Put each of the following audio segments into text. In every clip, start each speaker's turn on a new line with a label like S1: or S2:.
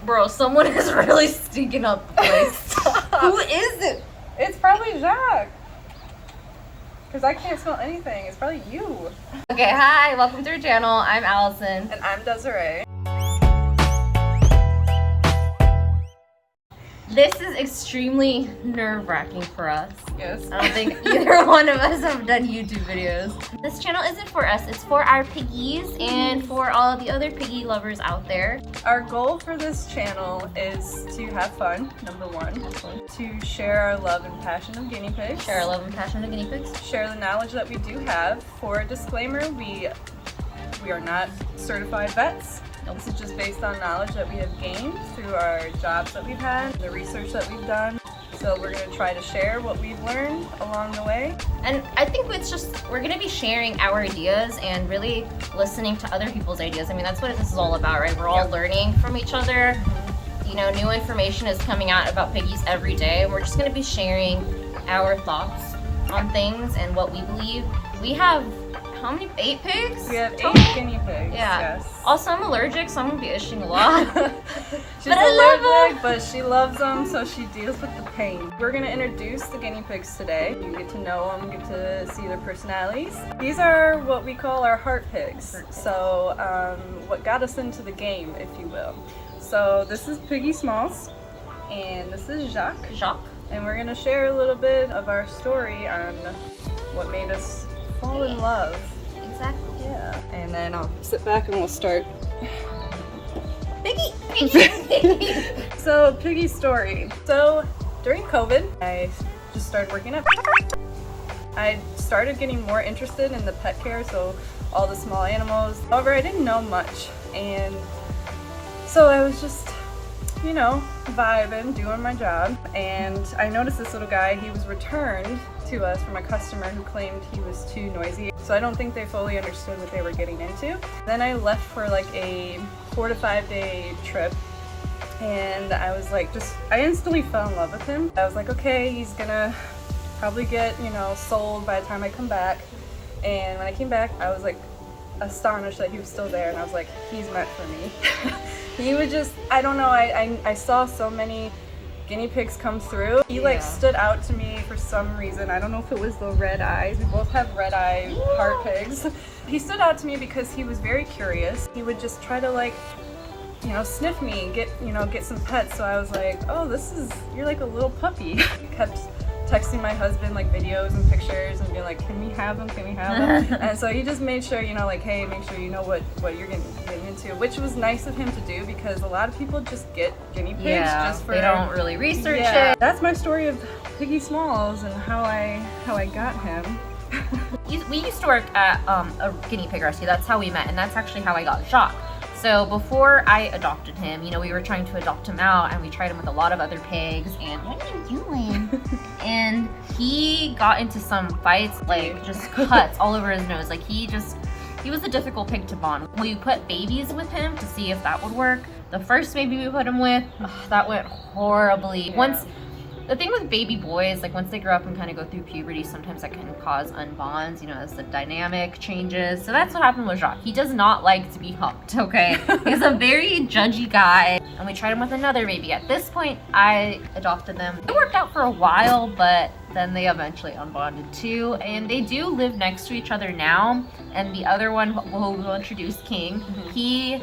S1: Bro, someone is really stinking up the place. Who is it?
S2: It's probably Jacques. Because I can't smell anything. It's probably you.
S1: Okay, hi, welcome to our channel. I'm Allison.
S2: And I'm Desiree.
S1: This is extremely nerve-wracking for us.
S2: Yes.
S1: I don't think either one of us have done YouTube videos. This channel isn't for us, it's for our piggies and for all the other piggy lovers out there.
S2: Our goal for this channel is to have fun, number one. To share our love and passion of guinea pigs.
S1: Share our love and passion of guinea pigs.
S2: Share the knowledge that we do have. For a disclaimer, we are not certified vets. This is just based on knowledge that we have gained through our jobs that we've had, the research that we've done. So we're going to try to share what we've learned along the way.
S1: And I think it's just, we're going to be sharing our ideas and really listening to other people's ideas. I mean, that's what this is all about, right? We're all learning from each other. You know, new information is coming out about piggies every day. And we're just going to be sharing our thoughts on things and what we believe. We have how many? 8 pigs?
S2: We have 8 guinea pigs.
S1: Yeah.
S2: Yes.
S1: Also, I'm allergic, so I'm gonna be itching a lot.
S2: She's
S1: but
S2: allergic, but she loves them, so she deals with the pain. We're gonna introduce the guinea pigs today. You get to know them, get to see their personalities. These are what we call our heart pigs. So, what got us into the game, if you will. So this is Piggy Smalls, and this is Jacques. And we're gonna share a little bit of our story on what made us fall in love.
S1: Exactly.
S2: Yeah. And then I'll sit back and we'll start.
S1: Piggy!
S2: So, Piggy Story. So, during COVID, I just started working at. I started getting more interested in the pet care, so all the small animals. However, I didn't know much, and so I was just, you know, vibing, doing my job, and I noticed this little guy. He was returned to us from a customer who claimed he was too noisy. So I don't think they fully understood what they were getting into. Then I left for like a 4 to 5 day trip, and I was like, I instantly fell in love with him. I was like, okay, he's gonna probably get, you know, sold by the time I come back. And when I came back, I was like astonished that he was still there, and I was like, he's meant for me. He would just, I don't know, I saw so many guinea pigs come through. He like stood out to me for some reason. I don't know if it was the red eyes. We both have red eye heart pigs. He stood out to me because he was very curious. He would just try to like, you know, sniff me, get some pets. So I was like, oh, you're like a little puppy. He kept texting my husband like videos and pictures and being like, can we have them? And so he just made sure, you know, like, hey, make sure you know what you're getting into, which was nice of him to do because a lot of people just get guinea pigs just for,
S1: they don't really research it.
S2: That's my story of Piggy Smalls and how I got him.
S1: We used to work at a guinea pig rescue. That's how we met, and that's actually how I got Jacques. So before I adopted him, you know, we were trying to adopt him out, and we tried him with a lot of other pigs, and what are you doing? And he got into some fights, like just cuts all over his nose. Like he was a difficult pig to bond. We put babies with him to see if that would work. The first baby we put him with, that went horribly.
S2: Yeah.
S1: The thing with baby boys, like once they grow up and kind of go through puberty, sometimes that can cause unbonds, you know, as the dynamic changes. So that's what happened with Jacques. He does not like to be humped, okay? He's a very judgy guy. And we tried him with another baby. At this point, I adopted them. It worked out for a while, but then they eventually unbonded too. And they do live next to each other now. And the other one, who we'll introduce, King, he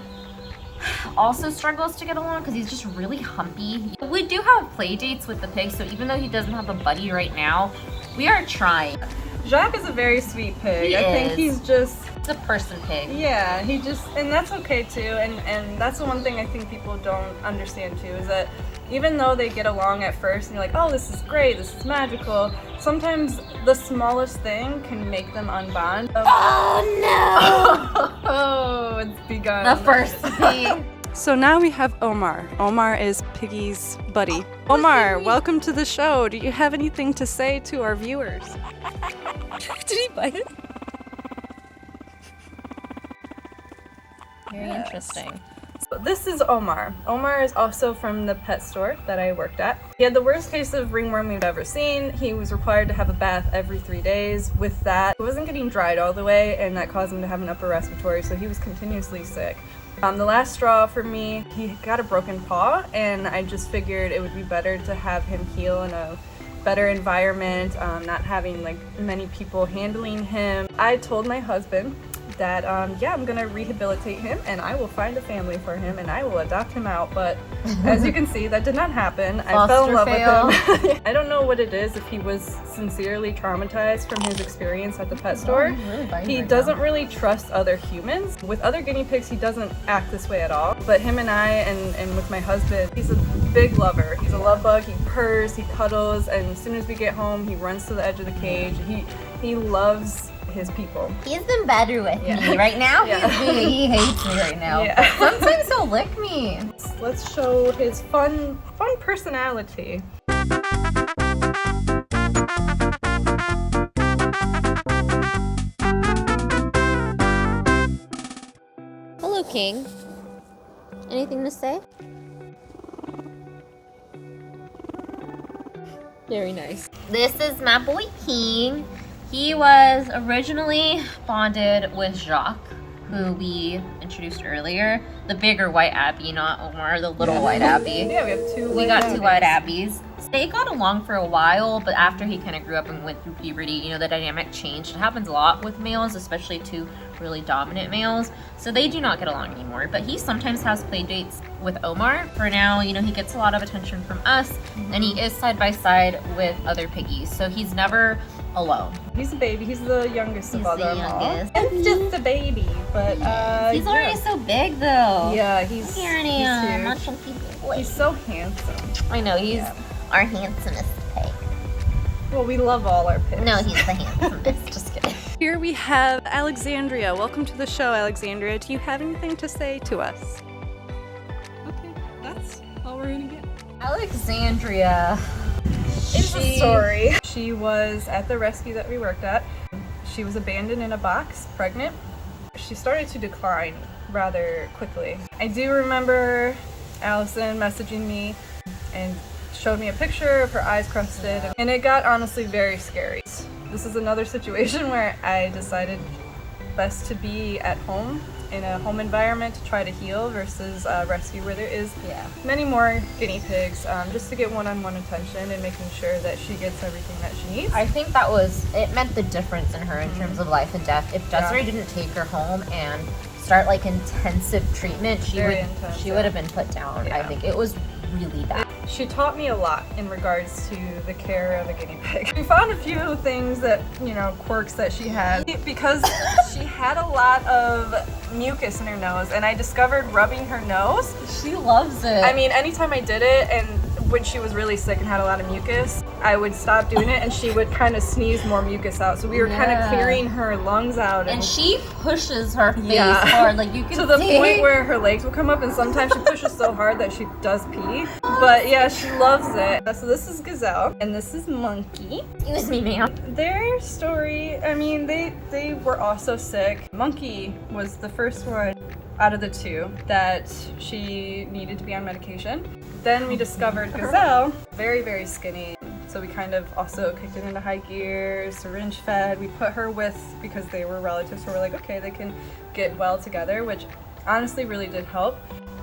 S1: also struggles to get along because he's just really humpy. We do have play dates with the pig, so even though he doesn't have a buddy right now, we are trying.
S2: Jacques is a very sweet pig.
S1: I
S2: think he's just
S1: a person pig.
S2: Yeah, and that's okay too. And that's the one thing I think people don't understand too, is that even though they get along at first and you're like, oh, this is great, this is magical, sometimes the smallest thing can make them unbond.
S1: Oh no!
S2: Oh, it's begun.
S1: The first thing.
S2: So now we have Omar. Omar is Piggy's buddy. Omar, welcome to the show. Do you have anything to say to our viewers?
S1: Did he bite it? Very interesting.
S2: So this is Omar. Omar is also from the pet store that I worked at. He had the worst case of ringworm we've ever seen. He was required to have a bath every 3 days. With that, he wasn't getting dried all the way, and that caused him to have an upper respiratory, so he was continuously sick. The last straw for me, he got a broken paw, and I just figured it would be better to have him heal in a better environment, not having like many people handling him. I told my husband that yeah, I'm gonna rehabilitate him and I will find a family for him and I will adopt him out, but as you can see, that did not happen. I fell in love with him. I don't know what it is, if he was sincerely traumatized from his experience at the pet store. He doesn't really trust other humans. With other guinea pigs, he doesn't act this way at all, but him and I, and with my husband, he's a big lover. He's a love bug. He purrs, he cuddles, and as soon as we get home, he runs to the edge of the cage. He loves his people.
S1: He's been better with me. Right now, he hates me right now.
S2: Yeah.
S1: Sometimes he'll lick me.
S2: Let's show his fun personality.
S1: Hello, King. Anything to say? Very nice. This is my boy King. He was originally bonded with Jacques, who we introduced earlier. The bigger white Abbey, not Omar, the little white Abbey.
S2: Yeah, we have two.
S1: We got two white Abbeys. They got along for a while, but after he kind of grew up and went through puberty, you know, the dynamic changed. It happens a lot with males, especially two really dominant males. So they do not get along anymore. But he sometimes has play dates with Omar. For now, you know, he gets a lot of attention from us, and he is side by side with other piggies. So he's never alone.
S2: He's a baby. He's the youngest of all
S1: the
S2: them
S1: youngest.
S2: all. It's just a baby, but
S1: he's already so big though.
S2: Yeah, he's
S1: huge.
S2: He's so handsome.
S1: I know, he's our handsomest pig.
S2: Well, we love all our pigs.
S1: No, he's the handsomest. Just kidding.
S2: Here we have Alexandria. Welcome to the show, Alexandria. Do you have anything to say to us? Okay, that's all we're gonna get.
S1: Alexandria.
S2: It's a story. She was at the rescue that we worked at. She was abandoned in a box, pregnant. She started to decline rather quickly. I do remember Allison messaging me and showed me a picture of her eyes crusted, and it got honestly very scary. This is another situation where I decided best to be at home in a home environment to try to heal versus rescue where there is many more guinea pigs, just to get one-on-one attention and making sure that she gets everything that she needs.
S1: I think it meant the difference in her in terms of life and death. If Desiree didn't take her home and start like intensive treatment, she would have been put down. I think it was really bad.
S2: She taught me a lot in regards to the care of a guinea pig. We found a few things that, you know, quirks that she had, because she had a lot of mucus in her nose, and I discovered rubbing her nose.
S1: She loves it.
S2: I mean, anytime I did it, and when she was really sick and had a lot of mucus, I would stop doing it and she would kind of sneeze more mucus out. So we were kind of clearing her lungs out.
S1: And she pushes her face hard, like you can
S2: to the point where her legs will come up, and sometimes she pushes so hard that she does pee. But yeah, she loves it. So this is Gazelle, and this is Monkey.
S1: Excuse me, ma'am.
S2: Their story, I mean, they were also sick. Monkey was the first one out of the two that she needed to be on medication. Then we discovered Gazelle, very, very skinny. So we kind of also kicked it into high gear, syringe fed. We put her with, because they were relatives, so we're like, okay, they can get well together, which honestly really did help.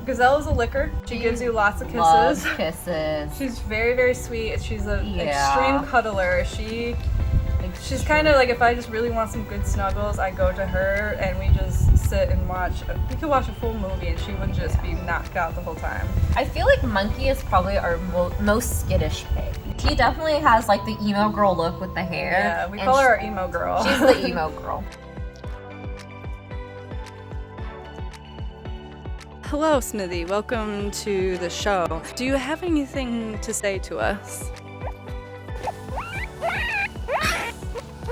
S2: Gazelle is a licker. She gives you lots of kisses.
S1: Loves kisses.
S2: She's very, very sweet. She's an extreme cuddler. She's kind of like, if I just really want some good snuggles, I go to her and we just sit and watch. We could watch a full movie and she would just be knocked out the whole time.
S1: I feel like Monkey is probably our most skittish pig. She definitely has like the emo girl look with the hair.
S2: Yeah, we call her our emo girl.
S1: She's the emo girl.
S2: Hello, Smithy. Welcome to the show. Do you have anything to say to us?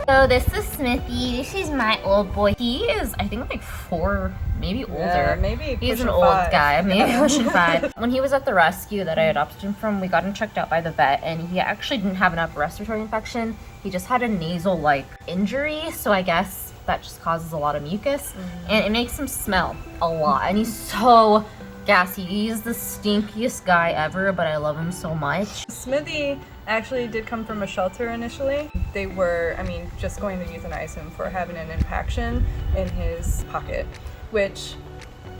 S1: So this is Smithy. This is my old boy. He is, I think, like 4, maybe older.
S2: Yeah, maybe
S1: he's an old guy, maybe pushing 5. When he was at the rescue that I adopted him from, we got him checked out by the vet, and he actually didn't have an upper respiratory infection. He just had a nasal-like injury, so I guess that just causes a lot of mucus, and it makes him smell a lot. And he's so gassy. He's the stinkiest guy ever, but I love him so much.
S2: Smithy actually did come from a shelter initially. They were, just going to euthanize him for having an impaction in his pocket, which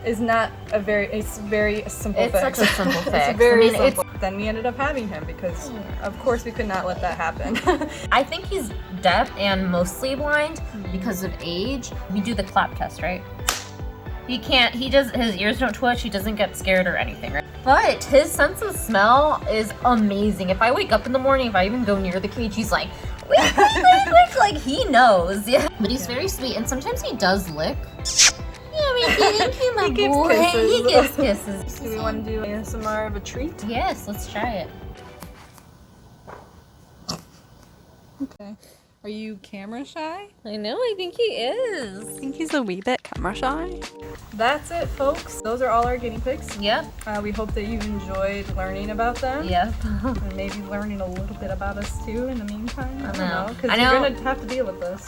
S2: is not it's very simple
S1: It's
S2: fix.
S1: such a simple fix.
S2: It's very
S1: I mean,
S2: simple. Then we ended up having him because, of course, we could not let that happen.
S1: I think he's deaf and mostly blind because of age. We do the clap test, right? His ears don't twitch, he doesn't get scared or anything, right? But his sense of smell is amazing. If I wake up in the morning, if I even go near the cage, he's like, wick, wick, wick, wick, like he knows, yeah. But he's very sweet, and sometimes he does lick. Yeah, we thank you, my
S2: gives
S1: boy.
S2: kisses.
S1: He gives kisses.
S2: Do we want to do ASMR of a treat?
S1: Yes, let's try it.
S2: Okay. Are you camera shy?
S1: I know, I think he is.
S2: I think he's a wee bit camera shy. That's it, folks. Those are all our guinea pigs.
S1: Yep.
S2: We hope that you enjoyed learning about them.
S1: Yep.
S2: And maybe learning a little bit about us too in the meantime. I don't know. Because
S1: I
S2: you're
S1: know.
S2: going to have to deal with this.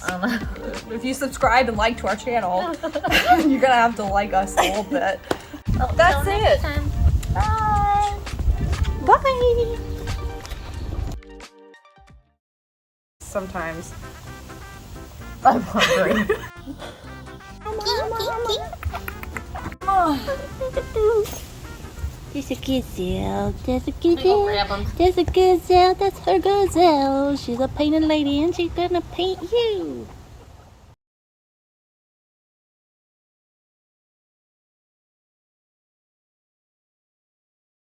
S2: If you subscribe and like to our channel, you're going to have to like us a little bit. That's it.
S1: Bye.
S2: Bye. Sometimes.
S1: I'm hungry.
S3: There's a gazelle, there's a
S1: Go
S3: gazelle,
S1: grab him.
S3: there's a gazelle, that's her gazelle. She's a painted lady and she's gonna paint you.